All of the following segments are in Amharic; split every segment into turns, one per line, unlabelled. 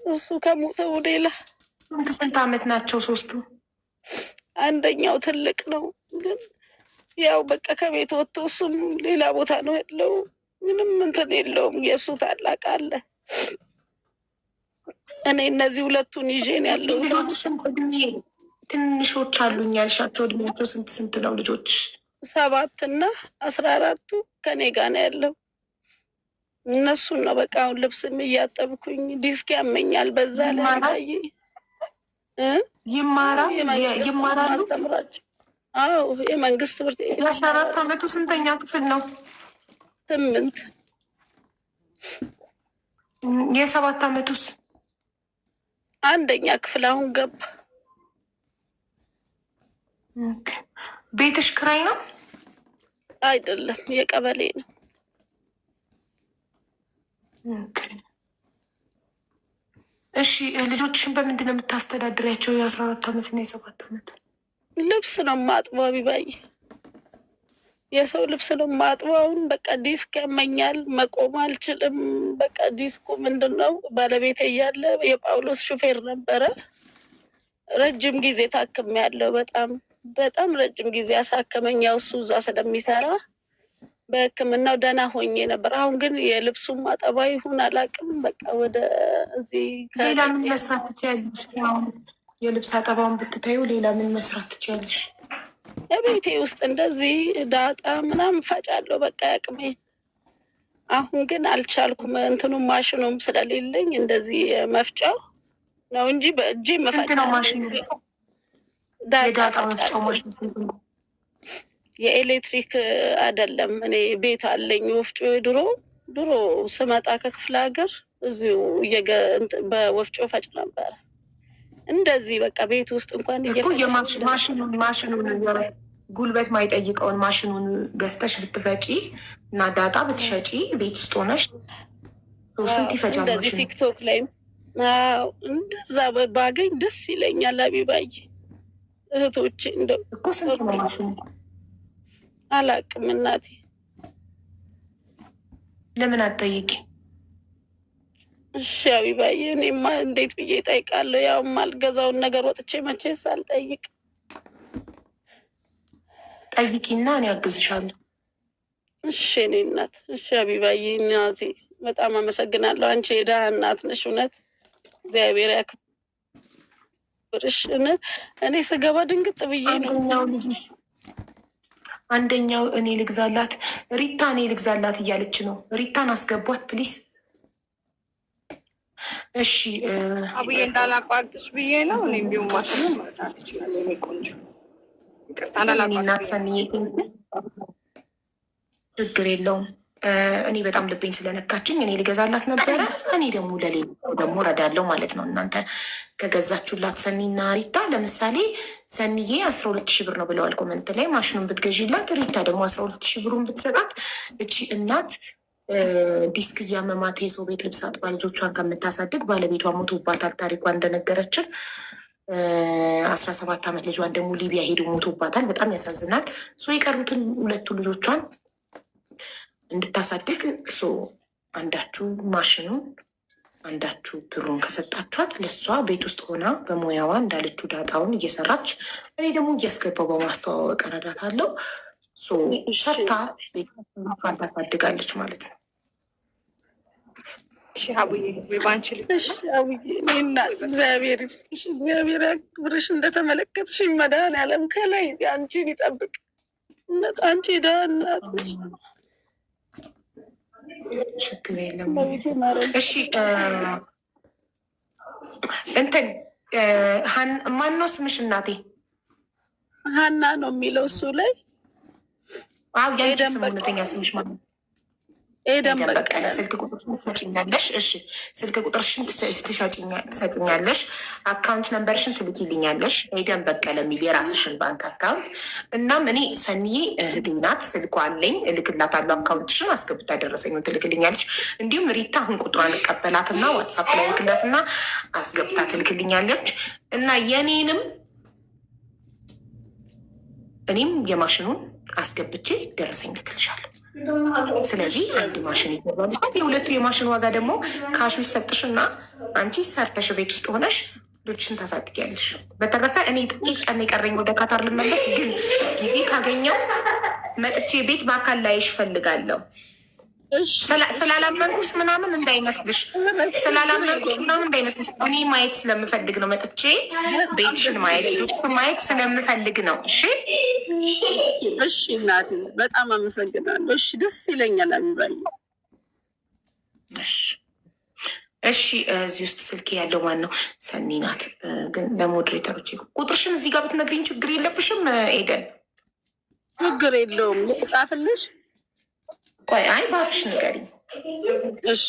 እሱ ከሞተው ሌላ።
ስንት ዓመት ናቸው ሶስቱ?
አንደኛው ትልቅ ነው፣ ግን ያው በቃ ከቤት ወጥቶ እሱም ሌላ ቦታ ነው ያለው። ምንም እንትን የለውም። የእሱ ታላቅ አለ። እኔ እነዚህ ሁለቱን ይዤ ነው ያለው።
ልጆችሽም እድሜ ትንሾች አሉኝ ያልሻቸው እድሜያቸው ስንት ስንት ነው ልጆች?
7 እና 14ቱ ከኔ ጋር ነው ያለው። እነሱን ነው በቃ አሁን ልብስም እያጠብኩኝ ዲስክ ያመኛል። በዛ ላይ
ይማራሉ
ማስተምራቸው። አዎ የመንግስት ትምህርት ቤት።
የ14 ዓመቱ ስንተኛ ክፍል ነው?
8።
የ7 ዓመቱስ?
1ኛ ክፍል አሁን ገባ።
ቤትሽ ክራይ ነው?
አይደለም የቀበሌ ነው።
እሺ ልጆችሽን በምንድን ነው የምታስተዳድሪያቸው? የ14 ዓመት እና የ7 ዓመት
ልብስ ነው ማጥበው። ቢባይ የሰው ልብስ ነው ማጥበው። አሁን በቃ ዲስክ ያመኛል፣ መቆም አልችልም። በቃ ዲስኩ ምንድን ነው ባለቤቴ እያለ የጳውሎስ ሹፌር ነበረ። ረጅም ጊዜ ታክም ያለው በጣም ረጅም ጊዜ አሳከመኝ። ያው እሱ እዛ ስለሚሰራ በሕክምናው ደህና ሆኜ ነበር። አሁን ግን የልብሱም አጠባ ይሁን አላውቅም። በቃ ወደ እዚህ
ሌላ ምን መስራት ትችያለሽ? የልብስ አጠባውን ብትታዩ ሌላ ምን መስራት ትችያለሽ?
ቤቴ ውስጥ እንደዚህ ዳጣ ምናምን ፈጫለሁ። በቃ ያቅሜ። አሁን ግን አልቻልኩም። እንትኑም ማሽኑም ስለሌለኝ እንደዚህ መፍጫው ነው እንጂ በእጅ መፈጫ
ነው ማሽኑ። የዳጣ መፍጫው ማሽኑ
የኤሌክትሪክ አይደለም። እኔ ቤት አለኝ ወፍጮ። ድሮ ስመጣ ከክፍለ ሀገር እዚሁ በወፍጮ ፈጭ ነበረ። እንደዚህ በቃ ቤት ውስጥ እንኳን
ማሽኑን ጉልበት ማይጠይቀውን ማሽኑን ገዝተሽ ብትፈጪ እና ዳጣ ብትሸጪ ቤት ውስጥ ሆነሽ ስንት ይፈጃል?
እንደዚህ ቲክቶክ ላይም እንደዛ ባገኝ ደስ ይለኛል። አቢባዬ እህቶቼ እንደው
እኮ ስንት ነው ማሽኑ?
አላቅም እናቴ።
ለምን አትጠይቂ?
እሺ አቢባዬ፣ እኔማ እንዴት ብዬ እጠይቃለሁ? ያው ማልገዛውን ነገር ወጥቼ መቼስ አልጠይቅ።
ጠይቂና እኔ አግዝሻለሁ።
እሺ እኔ እናት። እሺ አቢባዬ እናቴ፣ በጣም አመሰግናለሁ። አንቺ የድሃ እናት ነሽ። እውነት እግዚአብሔር ያክብርሽ። እውነት እኔ ስገባ ድንግጥ ብዬ ነው።
አንደኛው እኔ ልግዛላት ሪታ እኔ ልግዛላት እያለች ነው። ሪታን አስገቧት ፕሊስ። እሺ
አብዬ እንዳላቋርጥሽ ብዬ ነው። እኔም ቢሆን ማሽኑ መርዳት ይችላል። እኔ ቆንጆ
እናት ሰንዬ ችግር የለውም። እኔ በጣም ልቤኝ ስለነካችኝ እኔ ልገዛላት ነበረ። እኔ ደግሞ ለሌላ ደግሞ ረዳለው ማለት ነው። እናንተ ከገዛችሁላት ሰኒና ሪታ ለምሳሌ ሰኒዬ 12,000 ብር ነው ብለዋል ኮመንት ላይ። ማሽኑን ብትገዢላት ሪታ ደግሞ 12,000 ብሩን ብትሰጣት እቺ እናት ዲስክ እያመማት የሰው ቤት ልብስ አጥባ ልጆቿን ከምታሳድግ ባለቤቷ ሞቶባታል። ታሪኳ እንደነገረችን 17 ዓመት ልጇን ደግሞ ሊቢያ ሄዱ ሞቶባታል። በጣም ያሳዝናል። የቀሩትን 2 ልጆቿን እንድታሳድግ አንዳችሁ ማሽኑን አንዳችሁ ብሩን ከሰጣችኋት ለእሷ ቤት ውስጥ ሆና በሙያዋ እንዳለችው ዳጣውን እየሰራች እኔ ደግሞ እያስገባው በማስተዋወቅ እረዳታለሁ። ሰርታ ቤቷን ታሳድጋለች ማለት ነው።
እግዚአብሔር ይስጥሽ፣ እግዚአብሔር ያክብርሽ። እንደተመለከትሽ መድኃኒዓለም ከላይ አንቺን ይጠብቅ። እውነት አንቺ ደህና እናት ነሽ።
ችግር የለም። እሺ እንትን ማነው ስምሽ እናቴ?
ሀና ነው የሚለው እሱ ላይ።
ያንቺ ስም እውነተኛ ስምሽ ማለት ነው? ኤደን በቀለ። ስልክ ቁጥርሽን ትሰጪኛለሽ? እሺ ስልክ ቁጥርሽን ትሰጪኛለሽ፣ አካውንት ነምበርሽን ትልኪልኛለሽ። ኤደን በቀለ የሚል የራስሽን ባንክ አካውንት። እናም እኔ ሰኒዬ እህቴ ናት፣ ስልኳ አለኝ፣ እልክላታለሁ። አካውንትሽን አስገብታ ደረሰኙን ትልክልኛለች። እንዲሁም ሪታ አሁን ቁጥሯን እቀበላትና ዋትሳፕ ላይ ልክላትና አስገብታ ትልክልኛለች። እና እኔም የማሽኑን አስገብቼ ደረሰኝ ልክልሻለሁ። ስለዚህ አንድ ማሽን ይገባል። የሁለቱ የማሽን ዋጋ ደግሞ ካሹ ይሰጥሽና አንቺ ሰርተሽ ቤት ውስጥ ሆነሽ ልጆችን ታሳድጊያለሽ። በተረፈ እኔ ጥቂት ቀን የቀረኝ ወደ ካታር ልመለስ፣ ግን ጊዜ ካገኘው መጥቼ ቤት በአካል ላይሽ ፈልጋለሁ። ስላላመንኩሽ ምናምን እንዳይመስልሽ፣ እኔ ማየት ስለምፈልግ ነው። መጥቼ ቤትሽን ማየት ልጆችን ማየት ስለምፈልግ ነው።
እሺ እናቴ በጣም አመሰግናለሁ። እሺ ደስ ይለኛል። አሚባል
እሺ። እዚህ ውስጥ ስልክ ያለው ማን ነው? ሰኒ ናት። ግን ለሞዴሬተሮች ቁጥርሽን እዚህ ጋር ብትነግሪኝ ችግር የለብሽም ኤደን?
ችግር የለውም። ልጻፍልሽ?
ቆይ አይ ባፍሽ ንገሪኝ።
እሺ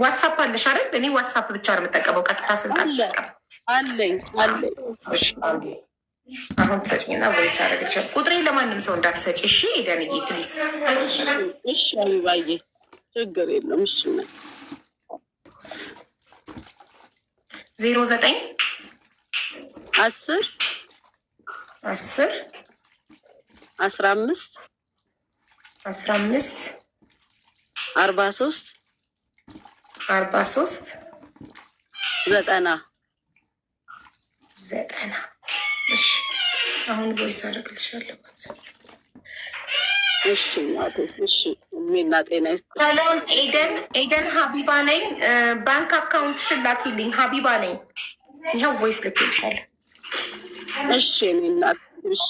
ዋትሳፕ አለሽ አይደል? እኔ ዋትሳፕ ብቻ ነው የምጠቀመው፣ ቀጥታ ስልክ አልጠቀም።
አለኝ።
አሁን ትሰጭኝና ቮይስ አደረግልሻል። ቁጥሬ ለማንም ሰው እንዳትሰጭ እሺ ኤደንዬ ፕሊዝ።
እሺ አቢባዬ ችግር የለም። እሺ
09
10 15 43 90
እሺ አሁን ቮይስ አደረግልሻለሁ።
እሺ እናቴ እሺ። እድሜና ጤና ይስጥሽ።
ሰላም ኤደን ሀቢባ ነኝ። ባንክ አካውንትሽን ላኪልኝ። ሀቢባ ነኝ። ይኸው ቮይስ ልክልሻለሁ።
እሺ እኔ እናት እሺ።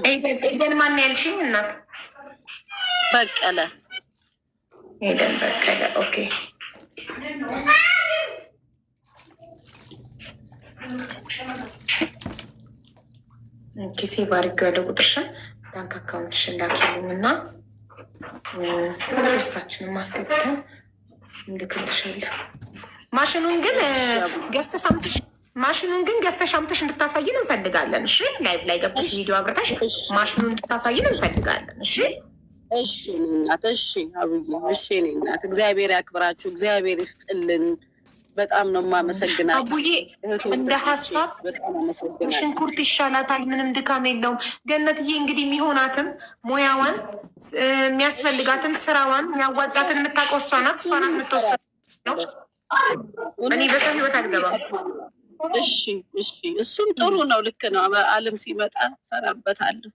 ኤደን ማን ያልሽኝ እናት?
በቀለ
ኤደን በቀለ። ኦኬ ሴቭ አድርጌዋለሁ ቁጥርሽን። ባንክ አካውንትሽን ላኪልኝ እና ሶስታችንም አስገብተን እንልክልሻለን። ማሽኑን ግን ገዝተሽ አምጥተሽ እንድታሳይን እንፈልጋለን። እሺ ላይቭ ላይ ገብተሽ ቪዲዮ አብረታሽ ማሽኑን እንድታሳይን እንፈልጋለን። እሺ
እሺ እናት እሺ። አብዬ እሺ እኔ እናት እግዚአብሔር ያክብራችሁ፣ እግዚአብሔር ይስጥልን። በጣም ነው የማመሰግናት
አቡዬ። እንደ ሀሳብ ሽንኩርት ይሻላታል፣ ምንም ድካም የለውም። ገነትዬ እንግዲህ የሚሆናትን ሙያዋን የሚያስፈልጋትን ስራዋን የሚያዋጣትን የምታውቀው እሷ ናት። እሷ ናት የምትወሰድ ነው። እኔ በሰው ህይወት አልገባም።
እሺ እሱም ጥሩ ነው። ልክ ነው። በአለም ሲመጣ ሰራበታለሁ።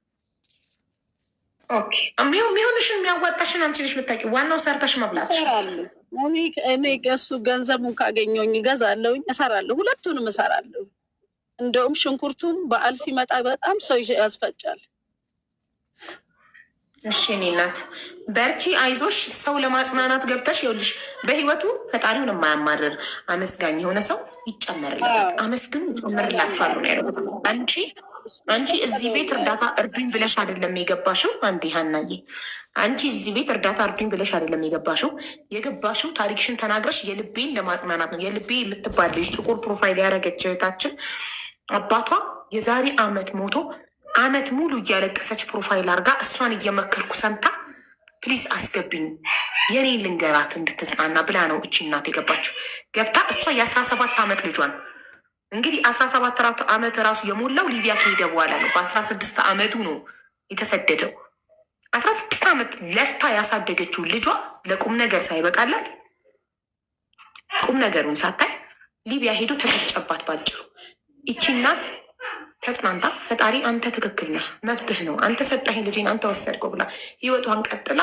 ኦኬ የሚሆንሽን የሚያዋጣሽን አንቺ ነሽ የምታውቂው። ዋናው ሰርተሽ መብላት።
እኔ ከእሱ ገንዘቡን ካገኘሁኝ እገዛለሁኝ፣ እሰራለሁ፣ ሁለቱንም እሰራለሁ። እንደውም ሽንኩርቱን በዓል ሲመጣ በጣም ሰው ያስፈጫል።
እሺ እኔ እናት በርቺ፣ አይዞሽ። ሰው ለማጽናናት ገብተሽ ይኸውልሽ፣ በህይወቱ ፈጣሪውን የማያማርር አመስጋኝ የሆነ ሰው ይጨመርለታል። አመስግኑ ይጨመርላችኋል ነው ያለው። አንቺ እዚህ ቤት እርዳታ እርዱኝ ብለሽ አይደለም የገባሽው። አንዴ ሀናዬ፣ አንቺ እዚህ ቤት እርዳታ እርዱኝ ብለሽ አይደለም የገባሽው ታሪክሽን ተናግረሽ የልቤን ለማጽናናት ነው። የልቤ የምትባል ልጅ ጥቁር ፕሮፋይል ያደረገች እህታችን አባቷ የዛሬ አመት ሞቶ አመት ሙሉ እያለቀሰች ፕሮፋይል አርጋ እሷን እየመከርኩ ሰምታ ፕሊዝ አስገብኝ የኔ ልንገራት እንድትጽናና ብላ ነው እቺ እናት የገባችው። ገብታ እሷ የ17 ዓመት ልጇን እንግዲህ 17 ዓመት ራሱ የሞላው ሊቢያ ከሄደ በኋላ ነው። በ16 ዓመቱ ነው የተሰደደው። 16 ዓመት ለፍታ ያሳደገችው ልጇ ለቁም ነገር ሳይበቃላት ቁም ነገሩን ሳታይ ሊቢያ ሄዶ ተቀጨባት። ባጭሩ ይቺ እናት ተጽናንታ ፈጣሪ አንተ ትክክል ነህ፣ መብትህ ነው፣ አንተ ሰጠኸኝ ልጄን አንተ ወሰድከው ብላ ህይወቷን ቀጥላ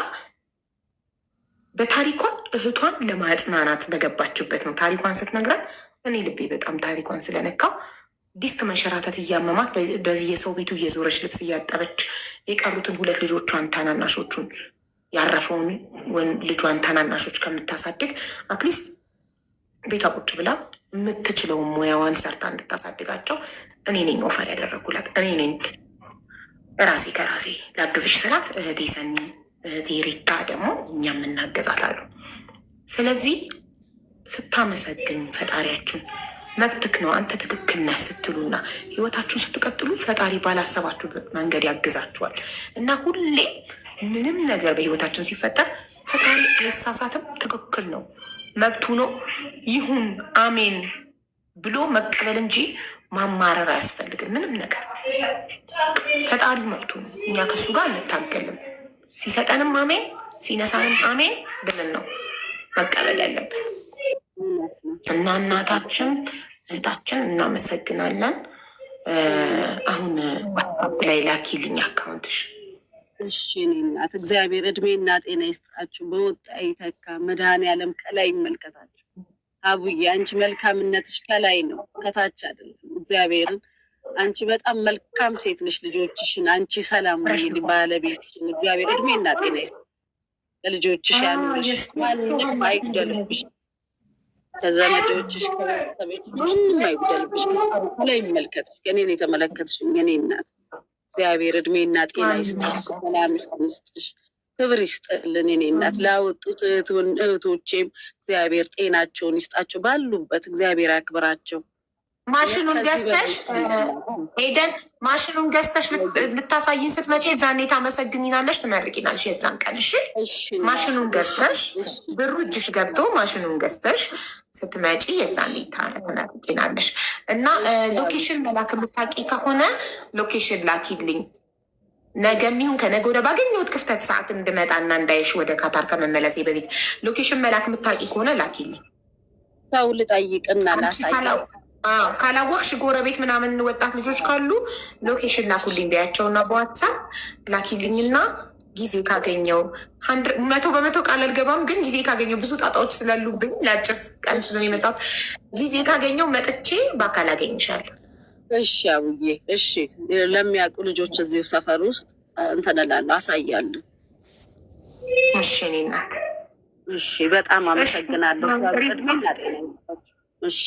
በታሪኳ እህቷን ለማጽናናት በገባችበት ነው። ታሪኳን ስትነግራት እኔ ልቤ በጣም ታሪኳን ስለነካው ዲስክ መንሸራተት እያመማት በዚህ የሰው ቤቱ እየዞረች ልብስ እያጠበች የቀሩትን 2 ልጆቿን ታናናሾቹን ያረፈውን ልጇን ታናናሾች ከምታሳድግ አትሊስት ቤቷ ቁጭ ብላ የምትችለውን ሙያዋን ሰርታ እንድታሳድጋቸው እኔ ነኝ ኦፈር ያደረጉላት። እኔ ነኝ ራሴ ከራሴ ላግዝሽ ስላት እህቴ ሰኒ እህቴ ሪታ ደግሞ እኛም እናገዛታሉ። ስለዚህ ስታመሰግን ፈጣሪያችሁን መብትክ ነው አንተ ትክክል ነህ ስትሉና ህይወታችሁን ስትቀጥሉ ፈጣሪ ባላሰባችሁ መንገድ ያግዛችኋል። እና ሁሌ ምንም ነገር በህይወታችን ሲፈጠር ፈጣሪ አይሳሳትም፣ ትክክል ነው፣ መብቱ ነው፣ ይሁን አሜን ብሎ መቀበል እንጂ ማማረር አያስፈልግም። ምንም ነገር ፈጣሪ መብቱ ነው። እኛ ከሱ ጋር እንታገልም። ሲሰጠንም አሜን፣ ሲነሳንም አሜን ብለን ነው መቀበል ያለብን። እና እናታችን እህታችን እናመሰግናለን። አሁን ዋትሳፕ ላይ ላኪልኝ አካውንትሽ።
እሺ እኔ እናት እግዚአብሔር እድሜና ጤና ይስጣችሁ። በወጣ ይተካ። መድኃኔዓለም ከላይ ይመልከታችሁ። አቡዬ አንቺ መልካምነትሽ ከላይ ነው ከታች አይደለም። እግዚአብሔርን አንቺ በጣም መልካም ሴት ነሽ። ልጆችሽን አንቺ ሰላም ወይ ባለቤትሽን እግዚአብሔር እድሜና ጤና ይስጥ። ለልጆችሽ ያኑርሽ። ማንም አይጉደልብሽ። ከዘመዶችሽ ከቤተሰቦች ማንም አይጉደልብሽ። ከላይ ይመልከትሽ። እኔን የተመለከትሽ የኔ እናት እግዚአብሔር እድሜና ጤና ይስጥሽ። ሰላም ይስጥሽ። ክብር ይስጥልን የኔ እናት። ላወጡት እህቶቼም እግዚአብሔር ጤናቸውን ይስጣቸው። ባሉበት እግዚአብሔር ያክብራቸው።
ማሽኑን ገዝተሽ ሄደን ማሽኑን ገዝተሽ ልታሳይን ስትመጪ የዛኔ ታመሰግኝናለሽ፣ ትመርቂናለሽ የዛን ቀን። እሺ ማሽኑን ገዝተሽ ብሩ እጅሽ ገብቶ ማሽኑን ገዝተሽ ስትመጪ የዛኔ ትመርቂናለሽ። እና ሎኬሽን መላክ የምታውቂ ከሆነ ሎኬሽን ላኪልኝ። ነገ የሚሆን ከነገ ወደ ባገኘሁት ክፍተት ሰዓት እንድመጣና እንዳይሽ ወደ ካታር ከመመለሴ በፊት ሎኬሽን መላክ የምታውቂ ከሆነ ላኪልኝ።
ሰው ልጠይቅና ላሳይ።
ካላወቅሽ ጎረቤት ምናምን ወጣት ልጆች ካሉ ሎኬሽን ላኩልኝ ቢያቸውና በዋትሳፕ ላኪልኝና ጊዜ ካገኘው 100% ቃል አልገባም፣ ግን ጊዜ ካገኘው ብዙ ጣጣዎች ስላሉብኝ ለአጭር ቀን ስለሆነ የመጣሁት ጊዜ ካገኘው መጥቼ በአካል አገኝሻለሁ።
እሺ አቡዬ፣ እሺ ለሚያውቁ ልጆች እዚሁ ሰፈር ውስጥ እንትን እላለሁ፣ አሳያለሁ።
እሺ እኔ እናት፣
እሺ በጣም አመሰግናለሁ። እሺ